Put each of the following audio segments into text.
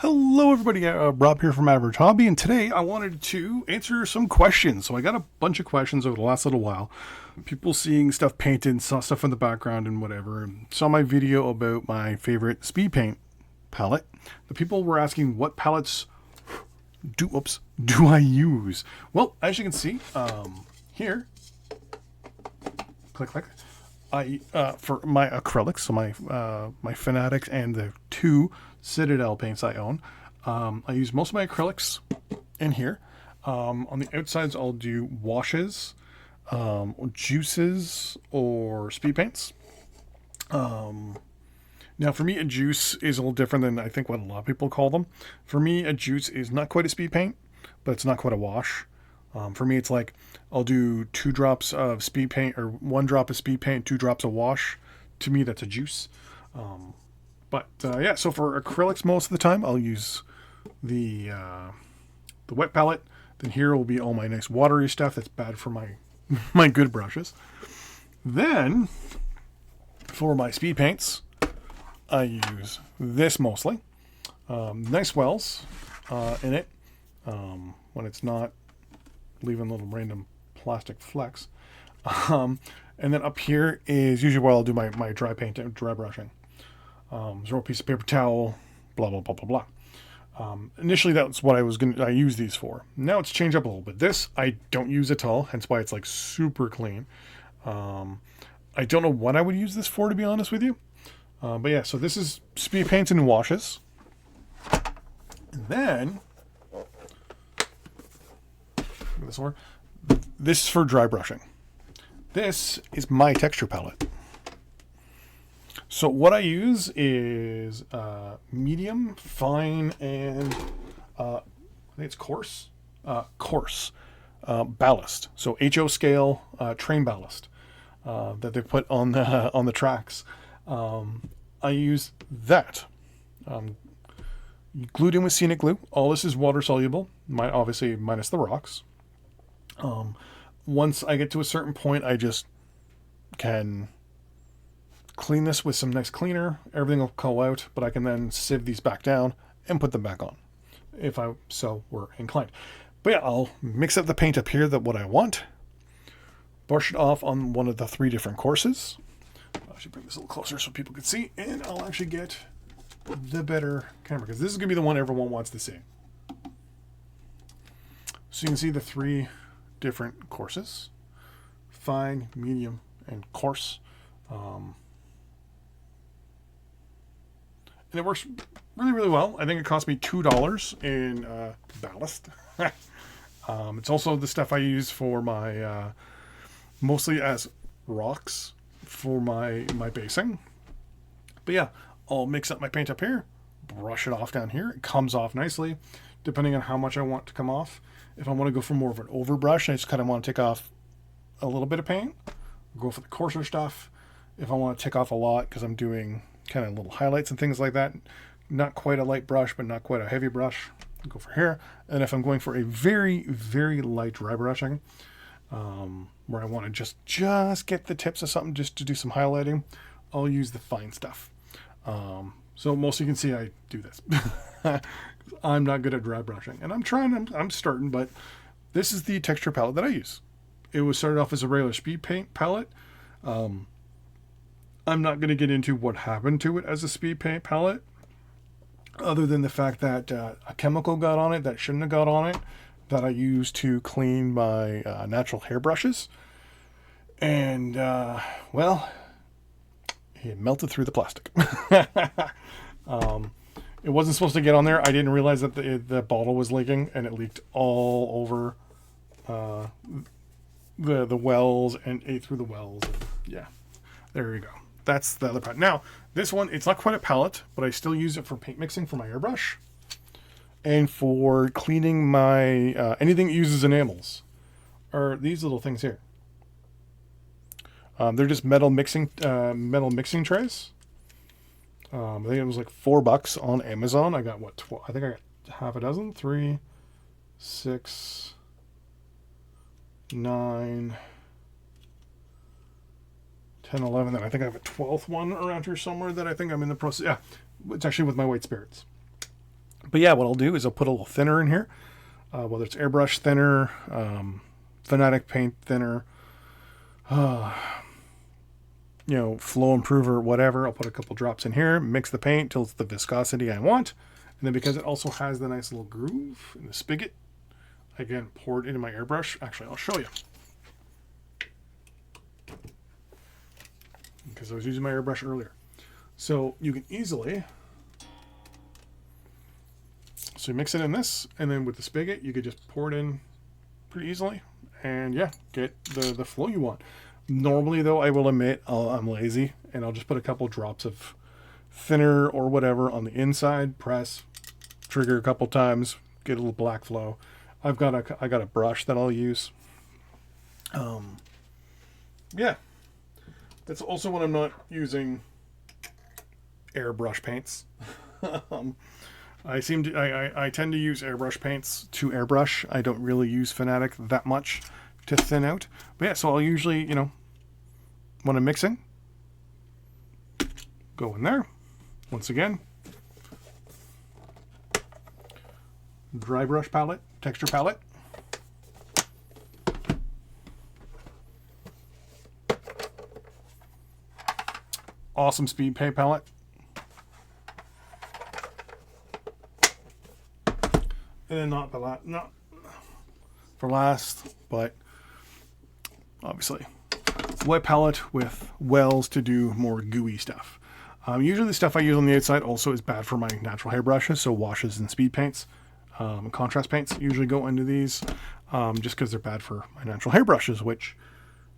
Hello, everybody. Rob here from Average Hobby, and today I wanted to answer some questions. So I got a bunch of questions over the last little while. People seeing stuff painted, saw stuff in the background and whatever, and saw my video about my favorite speed paint palette. The people were asking what palettes do I use? Well, as you can see here, click. I for my acrylics, so my Fanatics and the two Citadel paints I own, I use most of my acrylics in here. On the outsides, I'll do washes, juices, or speed paints. Now, for me, a juice is a little different than I think what a lot of people call them. For me, a juice is not quite a speed paint, but it's not quite a wash. For me, it's like I'll do 2 drops of speed paint or 1 drop of speed paint, 2 drops of wash. To me, that's a juice. Yeah, so for acrylics, most of the time, I'll use the wet palette. Then here will be all my nice watery stuff that's bad for my my good brushes. Then for my speed paints, I use this mostly. Nice wells in it when it's not leaving little random plastic flecks. And then up here is usually where I'll do my dry paint, dry brushing. Throw a piece of paper towel, blah, blah, blah, blah, blah. Initially, that's what I use these for. Now it's changed up a little bit. This, I don't use at all, hence why it's like super clean. I don't know what I would use this for, to be honest with you. But yeah, so this is speed paints and washes. And then, this is for dry brushing. This is my texture palette. So what I use is medium, fine, and I think it's coarse. Coarse ballast. So HO scale train ballast that they put on the tracks. I use that. Glued in with scenic glue. All this is water soluble. Obviously minus the rocks. Once I get to a certain point, I just can clean this with some nice cleaner. Everything will go out, but I can then sieve these back down and put them back on if I so were inclined. But yeah, I'll mix up the paint up here, what I want. Brush it off on one of the 3 different courses. I should bring this a little closer so people can see, and I'll actually get the better camera because this is going to be the one everyone wants to see. So you can see the 3 different courses: fine, medium, and coarse. And it works really, really well. I think it cost me $2 in ballast. It's also the stuff I use for my mostly as rocks for my basing. But yeah, I'll mix up my paint up here, brush it off down here. It comes off nicely, depending on how much I want to come off. If I want to go for more of an overbrush, I just kind of want to take off a little bit of paint, go for the coarser stuff. If I want to take off a lot because I'm doing kind of little highlights and things like that, not quite a light brush, but not quite a heavy brush, go for here. And if I'm going for a very, very light dry brushing, where I want to just get the tips of something just to do some highlighting, I'll use the fine stuff. So most of you can see I do this. I'm not good at dry brushing, and I'm starting, but this is the texture palette that I use. It was started off as a regular speed paint palette. I'm not going to get into what happened to it as a speed paint palette, other than the fact that a chemical got on it that shouldn't have got on it, that I used to clean my natural hair brushes. And, well, it melted through the plastic. It wasn't supposed to get on there. I didn't realize that the bottle was leaking, and it leaked all over the wells and ate through the wells. And yeah, there you go. That's the other part. Now, this one, it's not quite a palette, but I still use it for paint mixing for my airbrush and for cleaning my anything that uses enamels, or these little things here. They're just metal mixing trays. I think it was like $4 on Amazon. I got I think I got half a dozen. 3, 6, 9, 10, 11. Then I think I have a 12th one around here somewhere that I think I'm in the process. Yeah, it's actually with my white spirits. But yeah, what I'll do is I'll put a little thinner in here, whether it's airbrush thinner, Fanatic paint thinner, flow improver, whatever. I'll put a couple drops in here, mix the paint till it's the viscosity I want. And then because it also has the nice little groove in the spigot, again, pour it into my airbrush. Actually, I'll show you. Because I was using my airbrush earlier. So you can easily, so you mix it in this, and then with the spigot, you could just pour it in pretty easily. And yeah, get the flow you want. Normally though, I will admit, I'm lazy, and I'll just put a couple drops of thinner or whatever on the inside, press, trigger a couple times, get a little black flow. I got a brush that I'll use. Yeah, that's also when I'm not using airbrush paints. I tend to use airbrush paints to airbrush. I don't really use Fanatic that much to thin out. But yeah, so I'll usually, when I'm mixing, go in there. Once again, dry brush palette, texture palette. Awesome speed paint palette. And then not for last, but obviously wet palette with wells to do more gooey stuff. Usually the stuff I use on the outside also is bad for my natural hairbrushes, so washes and speed paints, contrast paints usually go into these, just because they're bad for my natural hairbrushes, which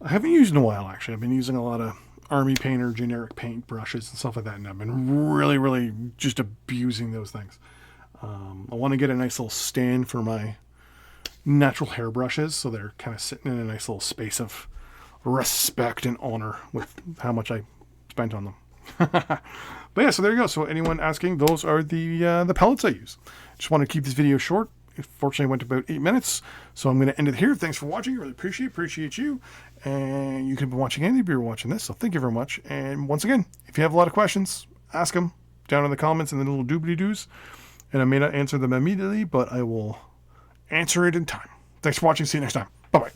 I haven't used in a while actually. I've been using a lot of Army Painter generic paint brushes and stuff like that, and I've been really just abusing those things. I want to get a nice little stand for my natural hairbrushes, so they're kind of sitting in a nice little space of respect and honor with how much I spent on them. But yeah, so there you go. So anyone asking, those are the pellets I use. Just want to keep this video short. It fortunately went about 8 minutes, so I'm going to end it here. Thanks for watching. Really appreciate you. And you could be watching anything if you're watching this, so thank you very much. And once again, if you have a lot of questions, ask them down in the comments and the little doobly-doos. And I may not answer them immediately, but I will answer it in time. Thanks for watching. See you next time. Bye-bye.